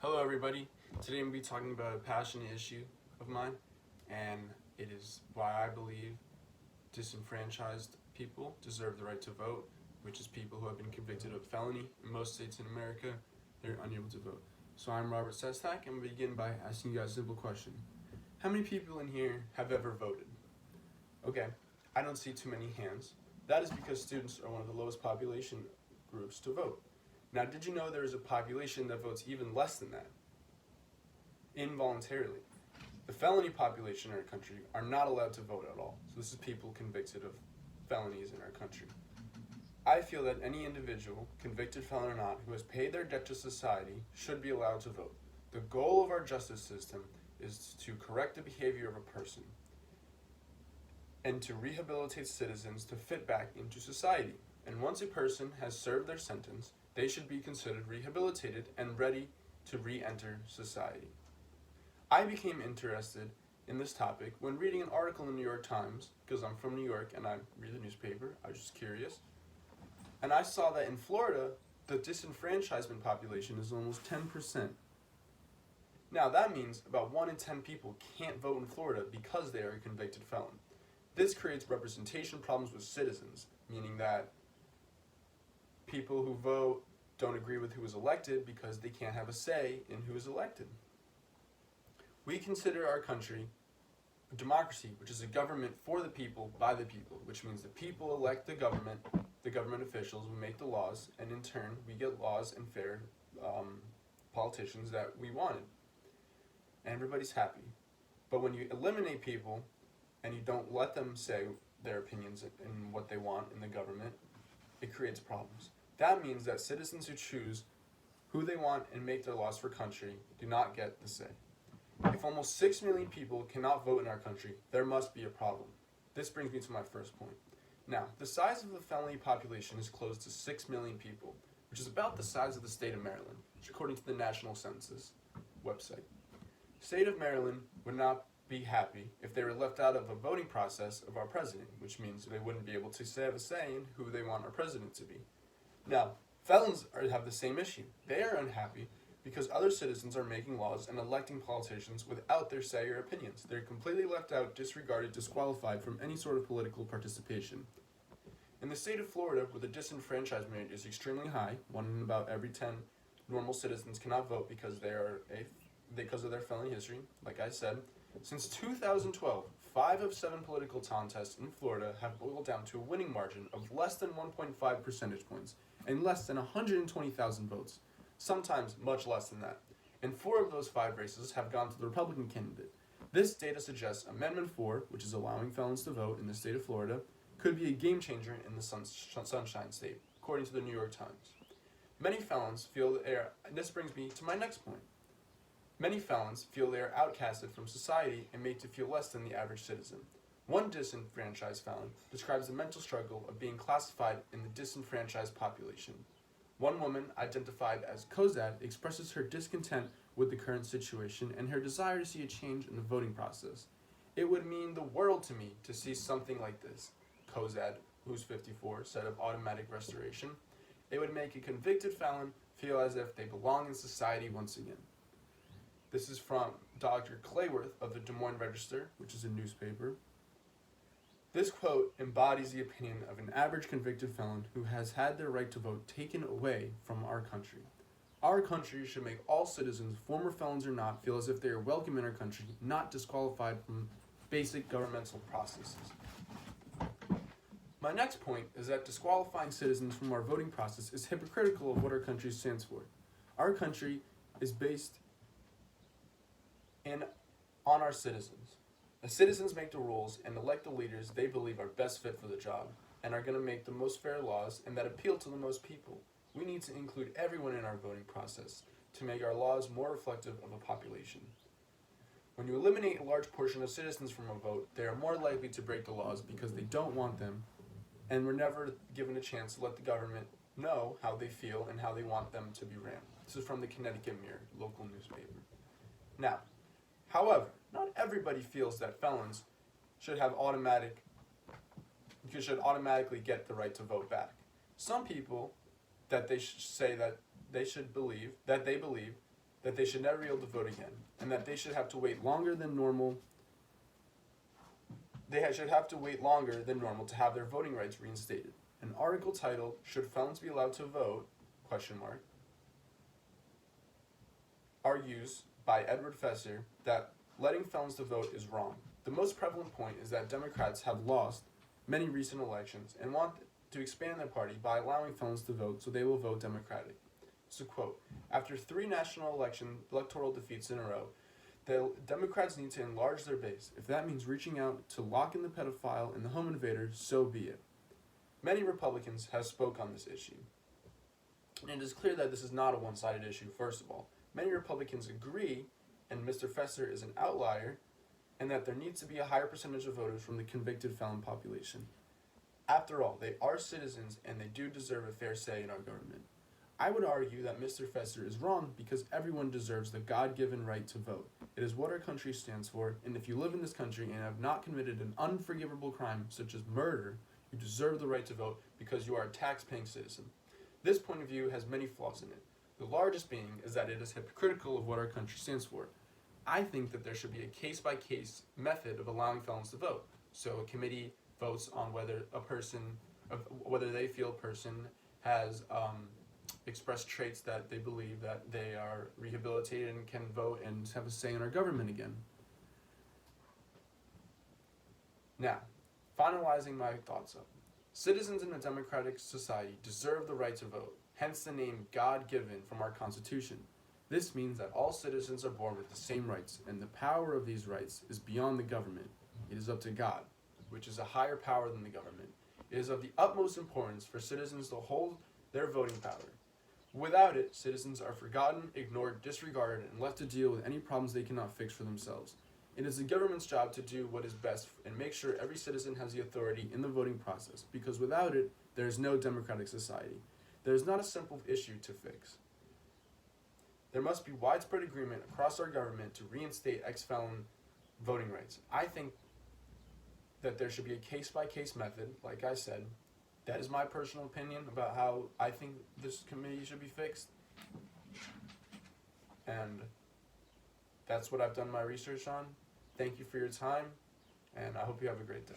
Hello everybody. Today I'm going to be talking about a passionate issue of mine, and it is why I believe disenfranchised people deserve the right to vote, which is people who have been convicted of felony. In most states in America, they're unable to vote. So I'm Robert Sestak, and I'm going to begin by asking you guys a simple question. How many people in here have ever voted? Okay, I don't see too many hands. That is because students are one of the lowest population groups to vote. Now, did you know there is a population that votes even less than that? Involuntarily. The felony population in our country are not allowed to vote at all. So this is people convicted of felonies in our country. I feel that any individual, convicted felon or not, who has paid their debt to society should be allowed to vote. The goal of our justice system is to correct the behavior of a person and to rehabilitate citizens to fit back into society. And once a person has served their sentence, they should be considered rehabilitated and ready to re-enter society. I became interested in this topic when reading an article in the New York Times, because I'm from New York and I read the newspaper. I was just curious. And I saw that in Florida, the disenfranchisement population is almost 10%. Now that means about 1 in 10 people can't vote in Florida because they are a convicted felon. This creates representation problems with citizens, meaning that people who vote don't agree with who is elected because they can't have a say in who is elected. We consider our country a democracy, which is a government for the people, by the people, which means the people elect the government officials will make the laws, and in turn we get laws and fair politicians that we wanted. And everybody's happy. But when you eliminate people and you don't let them say their opinions and what they want in the government, it creates problems. That means that citizens who choose who they want and make their laws for country do not get the say. If almost 6 million people cannot vote in our country, there must be a problem. This brings me to my first point. Now, the size of the felony population is close to 6 million people, which is about the size of the state of Maryland, which according to the National Census website. The state of Maryland would not be happy if they were left out of a voting process of our president, which means they wouldn't be able to have a say in who they want our president to be. Now, felons have the same issue. They are unhappy because other citizens are making laws and electing politicians without their say or opinions. They're completely left out, disregarded, disqualified from any sort of political participation. In the state of Florida, where the disenfranchisement rate is extremely high, 1 in about every 10 normal citizens cannot vote because of their felony history, like I said. Since 2012, 5 of 7 political contests in Florida have boiled down to a winning margin of less than 1.5 percentage points and less than 120,000 votes, sometimes much less than that. And 4 of those 5 races have gone to the Republican candidate. This data suggests Amendment 4, which is allowing felons to vote in the state of Florida, could be a game changer in the Sunshine State, according to the New York Times. Many felons feel that and this brings me to my next point. Many felons feel they are outcasted from society and made to feel less than the average citizen. One disenfranchised felon describes the mental struggle of being classified in the disenfranchised population. One woman, identified as Cozad, expresses her discontent with the current situation and her desire to see a change in the voting process. It would mean the world to me to see something like this. Cozad, who's 54, said of automatic restoration. It would make a convicted felon feel as if they belong in society once again. This is from Dr. Clayworth of the Des Moines Register, which is a newspaper. This quote embodies the opinion of an average convicted felon who has had their right to vote taken away from our country. Our country should make all citizens, former felons or not, feel as if they are welcome in our country, not disqualified from basic governmental processes. My next point is that disqualifying citizens from our voting process is hypocritical of what our country stands for. Our country is based on our citizens. The citizens make the rules and elect the leaders they believe are best fit for the job and are going to make the most fair laws and that appeal to the most people. We need to include everyone in our voting process to make our laws more reflective of a population. When you eliminate a large portion of citizens from a vote, they are more likely to break the laws because they don't want them and were never given a chance to let the government know how they feel and how they want them to be ran. This is from the Connecticut Mirror, local newspaper. Now, however, not everybody feels that felons should automatically get the right to vote back. Some people that they say that they believe that that they should never be able to vote again, and that they should have to wait longer than normal. Should have to wait longer than normal to have their voting rights reinstated. An article titled "Should Felons Be Allowed to Vote?" argues by Edward Fesser that letting felons to vote is wrong. The most prevalent point is that Democrats have lost many recent elections and want to expand their party by allowing felons to vote, so they will vote Democratic. So, quote, after 3 national electoral defeats in a row, the Democrats need to enlarge their base. If that means reaching out to lock in the pedophile and the home invader, so be it. Many Republicans have spoke on this issue. And it is clear that this is not a one-sided issue, first of all. Many Republicans agree, and Mr. Fesser is an outlier, and that there needs to be a higher percentage of voters from the convicted felon population. After all, they are citizens, and they do deserve a fair say in our government. I would argue that Mr. Fesser is wrong because everyone deserves the God-given right to vote. It is what our country stands for, and if you live in this country and have not committed an unforgivable crime such as murder, you deserve the right to vote because you are a tax-paying citizen. This point of view has many flaws in it. The largest being is that it is hypocritical of what our country stands for. I think that there should be a case-by-case method of allowing felons to vote. So a committee votes on whether they feel a person has expressed traits that they believe that they are rehabilitated and can vote and have a say in our government again. Now, finalizing my thoughts up. Citizens in a democratic society deserve the right to vote, hence the name God-given from our Constitution. This means that all citizens are born with the same rights, and the power of these rights is beyond the government. It is up to God, which is a higher power than the government. It is of the utmost importance for citizens to hold their voting power. Without it, citizens are forgotten, ignored, disregarded, and left to deal with any problems they cannot fix for themselves. It is the government's job to do what is best and make sure every citizen has the authority in the voting process, because without it, there is no democratic society. There is not a simple issue to fix. There must be widespread agreement across our government to reinstate ex-felon voting rights. I think that there should be a case-by-case method, like I said. That is my personal opinion about how I think this committee should be fixed. And that's what I've done my research on. Thank you for your time, and I hope you have a great day.